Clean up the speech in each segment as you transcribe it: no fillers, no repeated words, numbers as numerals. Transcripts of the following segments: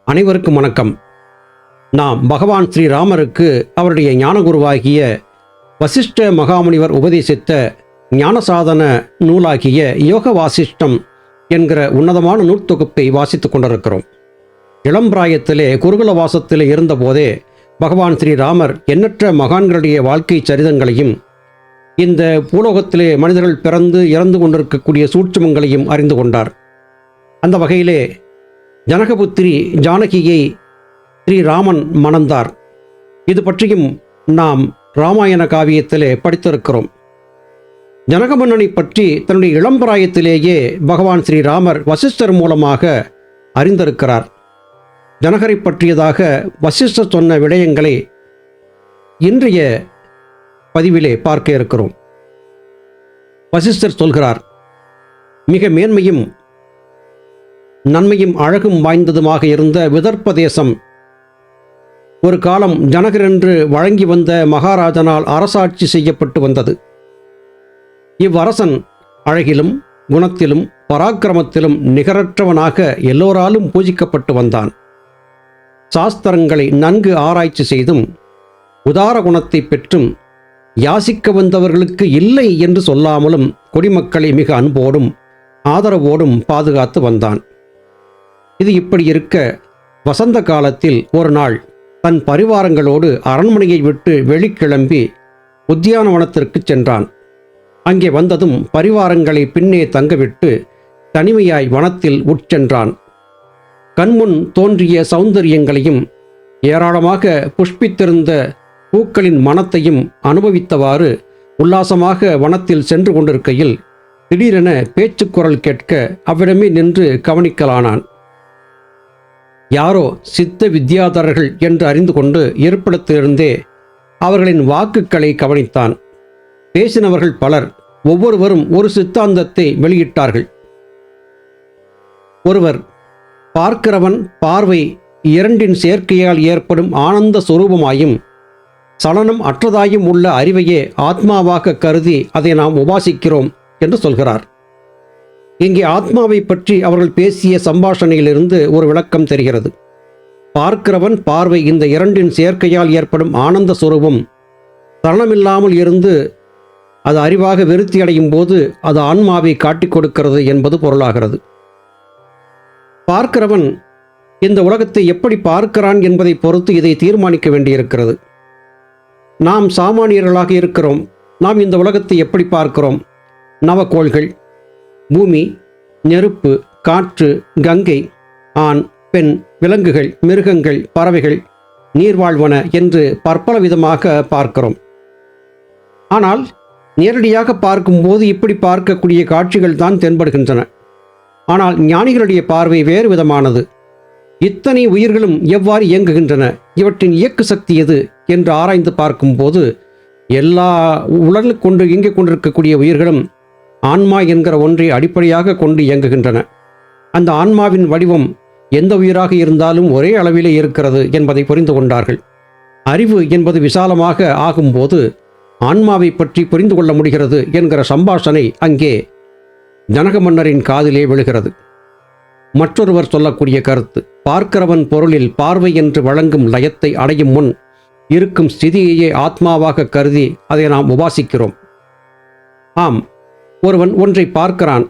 அனைவருக்கும் வணக்கம். நாம் பகவான் ஸ்ரீராமருக்கு அவருடைய ஞானகுருவாகிய வசிஷ்ட மகாமுனிவர் உபதேசித்த ஞானசாதன நூலாகிய யோக வாசிஷ்டம் என்கிற உன்னதமான நூற்தொகுப்பை வாசித்துக் கொண்டிருக்கிறோம். இளம்பிராயத்திலே குருகுல வாசத்திலே இருந்தபோதே பகவான் ஸ்ரீராமர் எண்ணற்ற மகான்களுடைய வாழ்க்கை சரிதங்களையும் இந்த பூலோகத்திலே மனிதர்கள் பிறந்து இறந்து கொண்டிருக்கக்கூடிய சூட்சுமங்களையும் அறிந்து கொண்டார். அந்த வகையிலே ஜனகபுத்திரி ஜானகியை ஸ்ரீராமன் மணந்தார். இது பற்றியும் நாம் இராமாயண காவியத்திலே படித்திருக்கிறோம். ஜனகமன்னனை பற்றி தன்னுடைய இளம்பிராயத்திலேயே பகவான் ஸ்ரீராமர் வசிஷ்டர் மூலமாக அறிந்திருக்கிறார். ஜனகரை பற்றியதாக வசிஷ்டர் சொன்ன விடயங்களை இன்றைய பதிவிலே பார்க்க இருக்கிறோம். வசிஷ்டர் சொல்கிறார், மிக மேன்மையும் நன்மையும் அழகும் வாய்ந்ததுமாக இருந்த விதர்ப்ப தேசம் ஒரு காலம் ஜனகர் என்று வழங்கி வந்த மகாராஜனால் அரசாட்சி செய்யப்பட்டு வந்தது. இவ்வரசன் அழகிலும் குணத்திலும் பராக்கிரமத்திலும் நிகரற்றவனாக எல்லோராலும் பூஜிக்கப்பட்டு வந்தான். சாஸ்திரங்களை நன்கு ஆராய்ச்சி செய்தும் உதார குணத்தை பெற்றும் யாசிக்க வந்தவர்களுக்கு இல்லை என்று சொல்லாமலும் குடிமக்களை மிக அன்போடும் ஆதரவோடும் பாதுகாத்து வந்தான். இது இப்படி இருக்க வசந்த காலத்தில் ஒரு நாள் தன் பரிவாரங்களோடு அரண்மனையை விட்டு வெளிக்கிளம்பி உத்தியானவனத்திற்கு சென்றான். அங்கே வந்ததும் பரிவாரங்களை பின்னே தங்கவிட்டு தனிமையாய் வனத்தில் உட்சென்றான். கண்முன் தோன்றிய சௌந்தரியங்களையும் ஏராளமாக புஷ்பித்திருந்த பூக்களின் மணத்தையும் அனுபவித்தவாறு உல்லாசமாக வனத்தில் சென்று கொண்டிருக்கையில் திடீரென பேச்சுக்குரல் கேட்க அவ்விடமே நின்று கவனிக்கலானான். யாரோ சித்த வித்யாதரர்கள் என்று அறிந்து கொண்டு இருப்பிடத்திலிருந்தே அவர்களின் வாக்குகளை கவனித்தான். பேசினவர்கள் பலர் ஒவ்வொருவரும் ஒரு சித்தாந்தத்தை வெளியிட்டார்கள். ஒருவர், பார்க்கிறவன் பார்வை இரண்டின் சேர்க்கையால் ஏற்படும் ஆனந்த சொரூபமாயும் சலனம் அற்றதாயும் உள்ள அறிவையே ஆத்மாவாக கருதி அதை நாம் உபாசிக்கிறோம் என்று சொல்கிறார். இங்கே ஆத்மாவை பற்றி அவர்கள் பேசிய சம்பாஷணையிலிருந்து ஒரு விளக்கம் தெரிகிறது. பார்க்கிறவன் பார்வை இந்த இரண்டின் சேர்க்கையால் ஏற்படும் ஆனந்த சுரூபம் சலனமில்லாமல் இருந்து அது அறிவாக விருத்தி அடையும் போது அது ஆன்மாவை காட்டிக் கொடுக்கிறது என்பது பொருளாகிறது. பார்க்கிறவன் இந்த உலகத்தை எப்படி பார்க்கிறான் என்பதை பொறுத்து இதை தீர்மானிக்க வேண்டியிருக்கிறது. நாம் சாமானியர்களாக இருக்கிறோம். நாம் இந்த உலகத்தை எப்படி பார்க்கிறோம்? நவக்கோள்கள், பூமி, நெருப்பு, காற்று, கங்கை, ஆண், பெண், விலங்குகள், மிருகங்கள், பறவைகள், நீர்வாழ்வன என்று பற்பல விதமாக பார்க்கிறோம். ஆனால் நேரடியாக பார்க்கும்போது இப்படி பார்க்கக்கூடிய காட்சிகள் தான் தென்படுகின்றன. ஆனால் ஞானிகளுடைய பார்வை வேறு விதமானது. இத்தனை உயிர்களும் எவ்வாறு இயங்குகின்றன, இவற்றின் இயக்கு சக்தி எது என்று ஆராய்ந்து பார்க்கும்போது எல்லா உலகில் கொண்டு இயங்கிக் கொண்டிருக்கக்கூடிய உயிர்களும் ஆன்மா என்கிற ஒன்றை அடிப்படையாக கொண்டு இயங்குகின்றன. அந்த ஆன்மாவின் வடிவம் எந்த உயிராக இருந்தாலும் ஒரே அளவிலே இருக்கிறது என்பதை புரிந்து கொண்டார்கள். அறிவு என்பது விசாலமாக ஆகும்போது ஆன்மாவை பற்றி புரிந்து கொள்ள முடிகிறது என்கிற சம்பாஷணை அங்கே ஜனக மன்னரின் காதிலே விழுகிறது. மற்றொருவர் சொல்லக்கூடிய கருத்து, பார்க்கிறவன் பொருளில் பார்வை என்று வழங்கும் லயத்தை அடையும் முன் இருக்கும் ஸ்திதியையே ஆத்மாவாக கருதி அதை நாம் உபாசிக்கிறோம். ஆம், ஒருவன் ஒன்றை பார்க்கிறான்.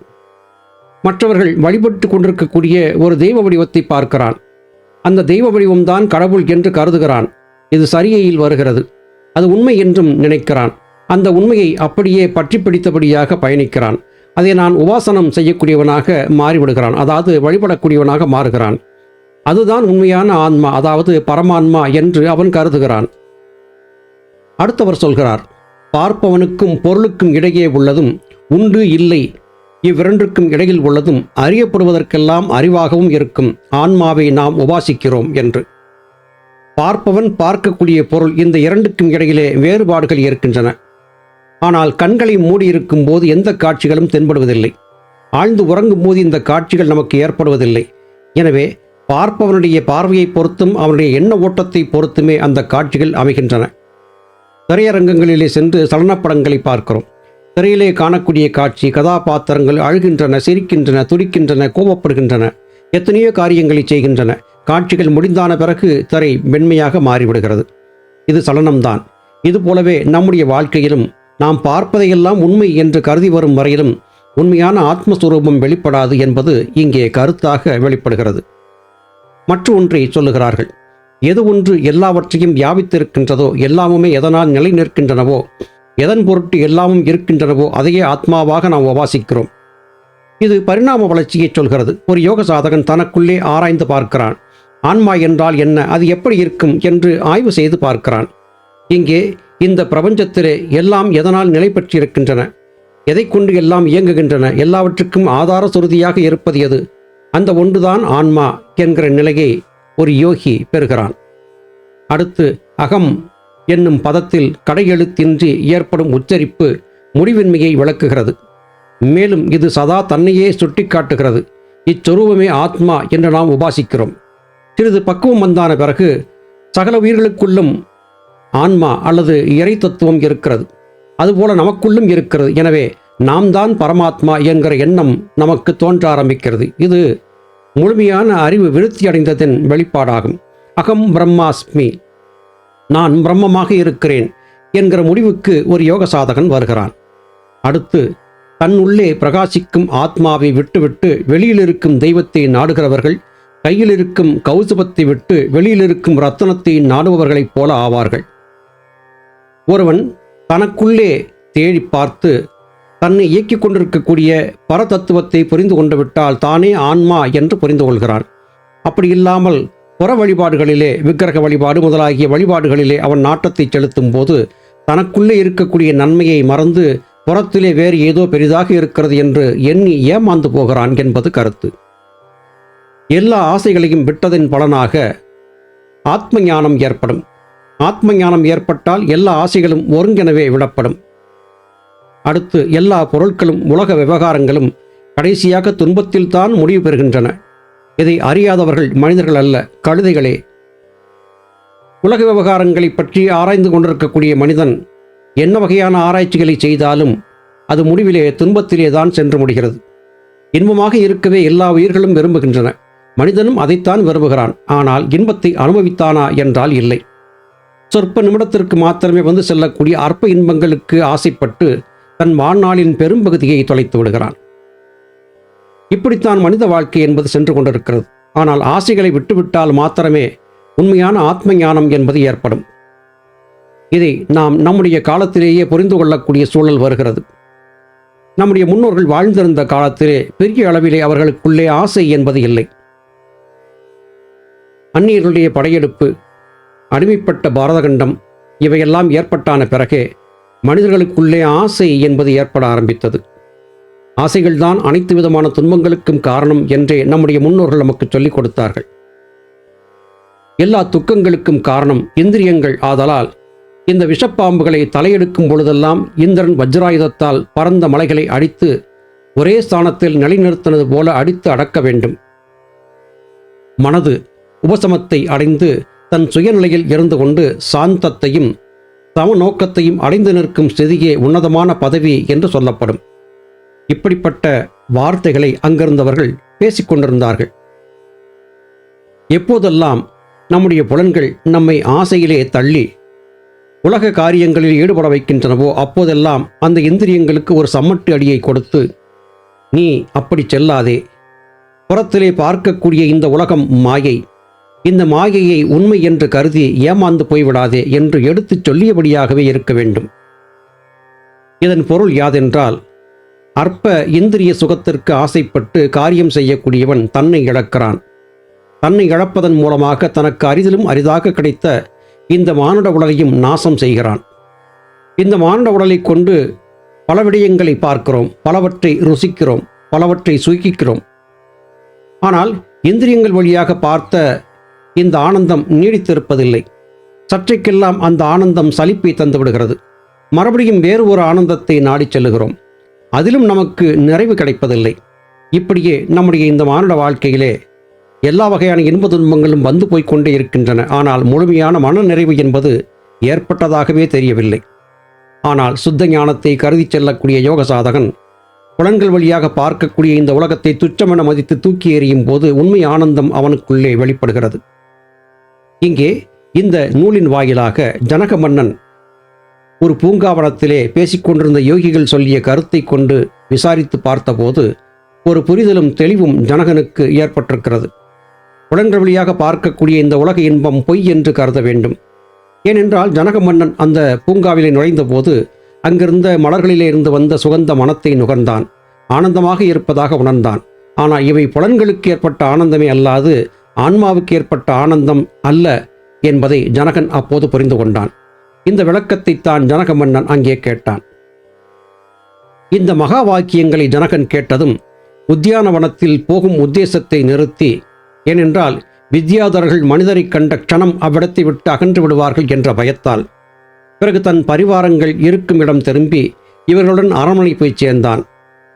மற்றவர்கள் வழிபட்டு கொண்டிருக்கக்கூடிய ஒரு தெய்வ வடிவத்தை பார்க்கிறான். அந்த தெய்வ வடிவம்தான் கடவுள் என்று கருதுகிறான். இது சரியில் வருகிறது. அது உண்மை என்றும் நினைக்கிறான். அந்த உண்மையை அப்படியே பற்றி பிடித்தபடியாக பயணிக்கிறான். அதை நான் உபாசனம் செய்யக்கூடியவனாக மாறிவிடுகிறான். அதாவது வழிபடக்கூடியவனாக மாறுகிறான். அதுதான் உண்மையான ஆன்மா, அதாவது பரமான்மா என்று அவன் கருதுகிறான். அடுத்தவர் சொல்கிறார், பார்ப்பவனுக்கும் பொருளுக்கும் இடையே உள்ளதும் உண்டு இல்லை, இவ்விரண்டுக்கும் இடையில் உள்ளதும் அறியப்படுவதற்கெல்லாம் அறிவாகவும் இருக்கும் ஆன்மாவை நாம் உபாசிக்கிறோம் என்று. பார்ப்பவன், பார்க்கக்கூடிய பொருள், இந்த இரண்டுக்கும் இடையிலே வேறுபாடுகள் இருக்கின்றன. ஆனால் கண்களை மூடியிருக்கும் போது எந்த காட்சிகளும் தென்படுவதில்லை. ஆழ்ந்து உறங்கும் போது இந்த காட்சிகள் நமக்கு ஏற்படுவதில்லை. எனவே பார்ப்பவனுடைய பார்வையை பொறுத்தும் அவனுடைய எண்ண ஓட்டத்தை பொறுத்துமே அந்த காட்சிகள் அமைகின்றன. திரையரங்கங்களிலே சென்று சலனப்படங்களை பார்க்கிறோம். திரையிலே காணக்கூடிய காட்சி, கதாபாத்திரங்கள் அழுகின்றன, சிரிக்கின்றன, துடிக்கின்றன, கோபப்படுகின்றன, எத்தனையோ காரியங்களை செய்கின்றன. காட்சிகள் முடிந்தான பிறகு திரை வெண்மையாக மாறிவிடுகிறது. இது சலனம்தான். இதுபோலவே நம்முடைய வாழ்க்கையிலும் நாம் பார்ப்பதையெல்லாம் உண்மை என்று கருதி வரும் வரையிலும் உண்மையான ஆத்மஸ்வரூபம் வெளிப்படாது என்பது இங்கே கருத்தாக வெளிப்படுகிறது. மற்ற ஒன்றை சொல்லுகிறார்கள். எது ஒன்று எல்லாவற்றையும் வியாபித்திருக்கின்றதோ, எல்லாமுமே எதனால் நிலை நிற்கின்றனவோ, எதன் பொருட்டு எல்லாமும் இருக்கின்றனவோ அதையே ஆத்மாவாக நாம் உபாசிக்கிறோம். இது பரிணாம வளர்ச்சியை சொல்கிறது. ஒரு யோக சாதகன் தனக்குள்ளே ஆராய்ந்து பார்க்கிறான். ஆன்மா என்றால் என்ன, அது எப்படி இருக்கும் என்று ஆய்வு செய்து பார்க்கிறான். இங்கே இந்த பிரபஞ்சத்திலே எல்லாம் எதனால் நிலை பெற்றிருக்கின்றன, எதை கொண்டு எல்லாம் இயங்குகின்றன, எல்லாவற்றுக்கும் ஆதார சுருதியாக இருப்பது எது, அந்த ஒன்றுதான் ஆன்மா என்கிற நிலையை ஒரு யோகி பெறுகிறான். அடுத்து அகம் என்னும் பதத்தில் கடையெழுத்தின்றி ஏற்படும் உச்சரிப்பு முடிவின்மையை விளக்குகிறது. மேலும் இது சதா தன்னையே சுட்டிக்காட்டுகிறது. இச்சொரூபமே ஆத்மா என்று நாம் உபாசிக்கிறோம். சிறிது பக்குவம் வந்தான பிறகு சகல உயிர்களுக்குள்ளும் ஆன்மா அல்லது இறை தத்துவம் இருக்கிறது. அதுபோல நமக்குள்ளும் இருக்கிறது. எனவே நாம் தான் பரமாத்மா என்கிற எண்ணம் நமக்கு தோன்ற ஆரம்பிக்கிறது. இது முழுமையான அறிவு விருத்தி அடைந்ததன் வெளிப்பாடாகும். அகம் பிரம்மாஸ்மி, நான் பிரம்மமாக இருக்கிறேன் என்கிற முடிவுக்கு ஒரு யோக சாதகன் வருகிறான். அடுத்து தன்னுள்ளே பிரகாசிக்கும் ஆத்மாவை விட்டுவிட்டு வெளியில் இருக்கும் தெய்வத்தை நாடுகிறவர்கள் கையில் இருக்கும் கௌசுபத்தை விட்டு வெளியில் இருக்கும் ரத்தனத்தை நாடுபவர்களைப் போல ஆவார்கள். ஒருவன் தனக்குள்ளே தேடி பார்த்து தன்னை இயக்கிக் கொண்டிருக்கக்கூடிய பரதத்துவத்தை புரிந்து கொண்டு விட்டால் தானே ஆன்மா என்று புரிந்து கொள்கிறான். அப்படி இல்லாமல் புற வழிபாடுகளிலே, விக்கிரக வழிபாடு முதலாகிய வழிபாடுகளிலே அவன் நாட்டத்தை செலுத்தும் போது தனக்குள்ளே இருக்கக்கூடிய நன்மையை மறந்து புறத்திலே வேறு ஏதோ பெரிதாக இருக்கிறது என்று எண்ணி ஏமாந்து போகிறான் என்பது கருத்து. எல்லா ஆசைகளையும் விட்டதன் பலனாக ஆத்ம ஞானம் ஏற்படும். ஆத்ம ஞானம் ஏற்பட்டால் எல்லா ஆசைகளும் ஒருங்கெனவே விடப்படும். அடுத்து எல்லா பொருட்களும் உலக விவகாரங்களும் கடைசியாக துன்பத்தில்தான் முடிவு பெறுகின்றன. இதை அறியாதவர்கள் மனிதர்கள் அல்ல, கழுதைகளே. உலக விவகாரங்களை பற்றி ஆராய்ந்து கொண்டிருக்கக்கூடிய மனிதன் என்ன வகையான ஆராய்ச்சிகளை செய்தாலும் அது முடிவிலே துன்பத்திலே தான் சென்று முடிகிறது. இன்பமாக இருக்கவே எல்லா உயிர்களும் விரும்புகின்றன. மனிதனும் அதைத்தான் விரும்புகிறான். ஆனால் இன்பத்தை அனுபவித்தானா என்றால் இல்லை. சொற்ப நிமிடத்திற்கு மாத்திரமே வந்து செல்லக்கூடிய அற்ப இன்பங்களுக்கு ஆசைப்பட்டு தன் வாழ்நாளின் பெரும்பகுதியை தொலைத்து விடுகிறான். இப்படித்தான் மனித வாழ்க்கை என்பது சென்று கொண்டிருக்கிறது. ஆனால் ஆசைகளை விட்டுவிட்டால் மாத்திரமே உண்மையான ஆத்ம ஞானம் என்பது ஏற்படும். இதை நாம் நம்முடைய காலத்திலேயே புரிந்து கொள்ளக்கூடிய சூழல் வருகிறது. நம்முடைய முன்னோர்கள் வாழ்ந்திருந்த காலத்திலே பெரிய அளவிலே அவர்களுக்குள்ளே ஆசை என்பது இல்லை. அந்நியர்களுடைய படையெடுப்பு, அடிமைப்பட்ட பாரதகண்டம் இவையெல்லாம் ஏற்பட்டான பிறகே மனிதர்களுக்குள்ளே ஆசை என்பது ஏற்பட ஆரம்பித்தது. ஆசைகள்தான் அனைத்து விதமான துன்பங்களுக்கும் காரணம் என்றே நம்முடைய முன்னோர்கள் நமக்கு சொல்லிக் கொடுத்தார்கள். எல்லா துக்கங்களுக்கும் காரணம் இந்திரியங்கள் ஆதலால் இந்த விஷப்பாம்புகளை தலையெடுக்கும் பொழுதெல்லாம் இந்திரன் வஜ்ராயுதத்தால் பரந்த மலைகளை அடித்து ஒரே ஸ்தானத்தில் நிலைநிறுத்தினது போல அடித்து அடக்க வேண்டும். மனது உபசமத்தை அடைந்து தன் சுயநிலையில் இருந்து கொண்டு சாந்தத்தையும் சமநோக்கத்தையும் அடைந்து நிற்கும் ஸ்திதியே உன்னதமான பதவி என்று சொல்லப்படும். இப்படிப்பட்ட வார்த்தைகளை அங்கிருந்தவர்கள் பேசிக்கொண்டிருந்தார்கள். எப்போதெல்லாம் நம்முடைய புலன்கள் நம்மை ஆசையிலே தள்ளி உலக காரியங்களில் ஈடுபட வைக்கின்றனவோ அப்போதெல்லாம் அந்த இந்திரியங்களுக்கு ஒரு சம்மட்டு அடியை கொடுத்து, நீ அப்படி செல்லாதே, புறத்திலே பார்க்கக்கூடிய இந்த உலகம் மாயை, இந்த மாயையை உண்மை என்று கருதி ஏமாந்து போய்விடாதே என்று எடுத்துச் சொல்லியபடியாகவே இருக்க வேண்டும். இதன் பொருள் யாதென்றால், அற்ப இந்திரிய சுகத்திற்கு ஆசைப்பட்டு காரியம் செய்யக்கூடியவன் தன்னை இழக்கிறான். தன்னை இழப்பதன் மூலமாக தனக்கு அரிதிலும் அரிதாக கிடைத்த இந்த மானுட உடலையும் நாசம் செய்கிறான். இந்த மானுட உடலை கொண்டு பல விடயங்களை பார்க்கிறோம், பலவற்றை ருசிக்கிறோம், பலவற்றை சுகிக்கிறோம். ஆனால் இந்திரியங்கள் வழியாக பார்த்த இந்த ஆனந்தம் நீடித்திருப்பதில்லை. சற்றைக்கெல்லாம் அந்த ஆனந்தம் சலிப்பை தந்துவிடுகிறது. மறுபடியும் வேறு ஒரு ஆனந்தத்தை நாடிச் செல்லுகிறோம். அதிலும் நமக்கு நிறைவு கிடைப்பதில்லை. இப்படியே நம்முடைய இந்த மானுட வாழ்க்கையிலே எல்லா வகையான இன்ப துன்பங்களும் வந்து போய்கொண்டே இருக்கின்றன. ஆனால் முழுமையான மன நிறைவு என்பது ஏற்பட்டதாகவே தெரியவில்லை. ஆனால் சுத்த ஞானத்தை கருதி செல்லக்கூடிய யோக சாதகன் புலன்கள் வழியாக பார்க்கக்கூடிய இந்த உலகத்தை துச்சமென மதித்து தூக்கி எறியும் போது உண்மை ஆனந்தம் அவனுக்குள்ளே வெளிப்படுகிறது. இங்கே இந்த நூலின் வாயிலாக ஜனக மன்னன் ஒரு பூங்காவனத்திலே பேசிக்கொண்டிருந்த யோகிகள் சொல்லிய கருத்தை கொண்டு விசாரித்து பார்த்தபோது ஒரு புரிதலும் தெளிவும் ஜனகனுக்கு ஏற்பட்டிருக்கிறது. புலன்கள் வழியாக பார்க்கக்கூடிய இந்த உலக இன்பம் பொய் என்று கருத வேண்டும். ஏனென்றால் ஜனக மன்னன் அந்த பூங்காவிலே நுழைந்த போது அங்கிருந்த மலர்களிலே இருந்து வந்த சுகந்த மனத்தை நுகர்ந்தான், ஆனந்தமாக இருப்பதாக உணர்ந்தான். ஆனால் இவை புலன்களுக்கு ஏற்பட்ட ஆனந்தமே அல்லாது ஆன்மாவுக்கு ஏற்பட்ட ஆனந்தம் அல்ல என்பதை ஜனகன் அப்போது புரிந்து கொண்டான். இந்த விளக்கத்தை தான் ஜனக மன்னன் அங்கே கேட்டான். இந்த மகா வாக்கியங்களை ஜனகன் கேட்டதும் உத்தியானவனத்தில் போகும் உத்தேசத்தை நிறுத்தி, ஏனென்றால் வித்யாதரர்கள் மனிதரை கண்ட க்ஷணம் அவ்விடத்தை விட்டு அகன்று விடுவார்கள் என்ற பயத்தால், பிறகு தன் பரிவாரங்கள் இருக்கும் இடம் திரும்பி இவர்களுடன் அரண்மனை போய் சேர்ந்தான்.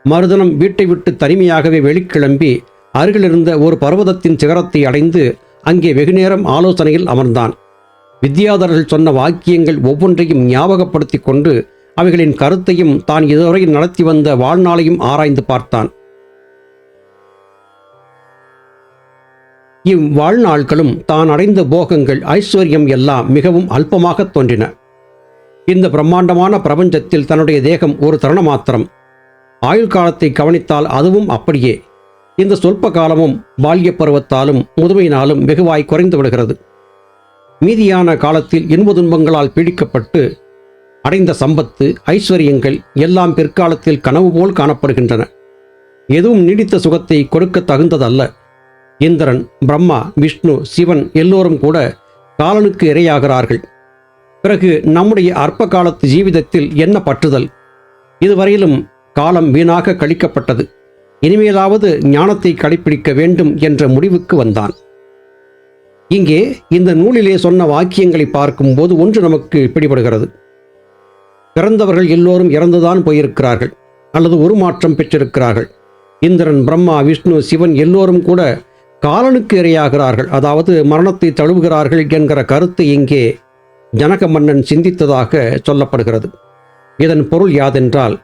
மறுதினம் வீட்டை விட்டு தனிமையாகவே வெளிக்கிளம்பி அருகிலிருந்த ஒரு பர்வதத்தின் சிகரத்தை அடைந்து அங்கே வெகுநேரம் ஆலோசனையில் அமர்ந்தான். வித்யாதரர்கள் சொன்ன வாக்கியங்கள் ஒவ்வொன்றையும் ஞாபகப்படுத்தி கொண்டு அவைகளின் கருத்தையும் தான் இதுவரை நடத்தி வந்த வாழ்நாளையும் ஆராய்ந்து பார்த்தான். இவ்வாழ்நாட்களும் தான் அடைந்த போகங்கள், ஐஸ்வர்யம் எல்லாம் மிகவும் அல்பமாக தோன்றின. இந்த பிரம்மாண்டமான பிரபஞ்சத்தில் தன்னுடைய தேகம் ஒரு தருணமாத்திரம். ஆயுள் காலத்தை கவனித்தால் அதுவும் அப்படியே. இந்த சொல்ப காலமும் பால்ய பருவத்தாலும் முதுமையினாலும் வெகுவாய் குறைந்து விடுகிறது. மீதியான காலத்தில் இன்ப துன்பங்களால் பீடிக்கப்பட்டு அடைந்த சம்பத்து, ஐஸ்வர்யங்கள் எல்லாம் பிற்காலத்தில் கனவு போல் காணப்படுகின்றன. எதுவும் நீடித்த சுகத்தை கொடுக்க தகுந்ததல்ல. இந்திரன், பிரம்மா, விஷ்ணு, சிவன் எல்லோரும் கூட காலனுக்கு இரையாகிறார்கள். பிறகு நம்முடைய அற்ப காலத்து ஜீவிதத்தில் என்ன பற்றுதல்? இதுவரையிலும் காலம் வீணாக கழிக்கப்பட்டது. இனிமேலாவது ஞானத்தை கடைப்பிடிக்க வேண்டும் என்ற முடிவுக்கு வந்தான். இங்கே இந்த நூலிலே சொன்ன வாக்கியங்களை பார்க்கும்போது ஒன்று நமக்கு பிடிபடுகிறது. பிறந்தவர்கள் எல்லோரும் இறந்துதான் போயிருக்கிறார்கள் அல்லது உருமாற்றம் பெற்றிருக்கிறார்கள். இந்திரன், பிரம்மா, விஷ்ணு, சிவன் எல்லோரும் கூட காலனுக்கு இரையாகிறார்கள், அதாவது மரணத்தை தழுவுகிறார்கள் என்கிற கருத்து இங்கே ஜனக மன்னன் சிந்தித்ததாக சொல்லப்படுகிறது. இதன் பொருள் யாதென்றால்,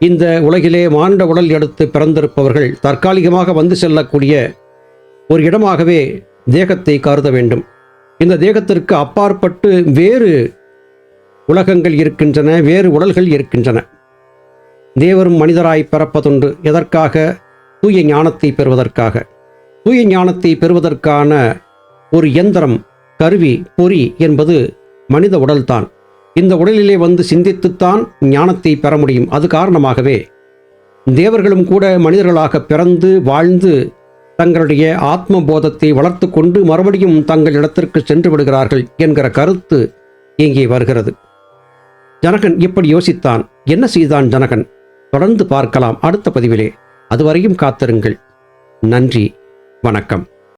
இந்த உலகிலே மாண்ட உடல் எடுத்து பிறந்திருப்பவர்கள் தற்காலிகமாக வந்து செல்லக்கூடிய ஒரு இடமாகவே தேகத்தை கருத வேண்டும். இந்த தேகத்திற்கு அப்பாற்பட்டு வேறு உலகங்கள் இருக்கின்றன, வேறு உடல்கள் இருக்கின்றன. தேவரும் மனிதராய் பிறப்பதுண்டு. எதற்காக? தூய ஞானத்தை பெறுவதற்காக. தூய ஞானத்தை பெறுவதற்கான ஒரு இயந்திரம், கருவி, பொறி என்பது மனித உடல்தான். இந்த உடலிலே வந்து சிந்தித்துத்தான் ஞானத்தை பெற முடியும். அது காரணமாகவே தேவர்களும் கூட மனிதர்களாக பிறந்து வாழ்ந்து தங்களுடைய ஆத்ம போதத்தை வளர்த்து கொண்டு மறுபடியும் தங்கள் இடத்திற்கு சென்று விடுகிறார்கள் என்கிற கருத்து இங்கே வருகிறது. ஜனகன் இப்படி யோசித்தான். என்ன செய்தான் ஜனகன்? தொடர்ந்து பார்க்கலாம் அடுத்த பதிவிலே. அதுவரையும் காத்திருங்கள். நன்றி, வணக்கம்.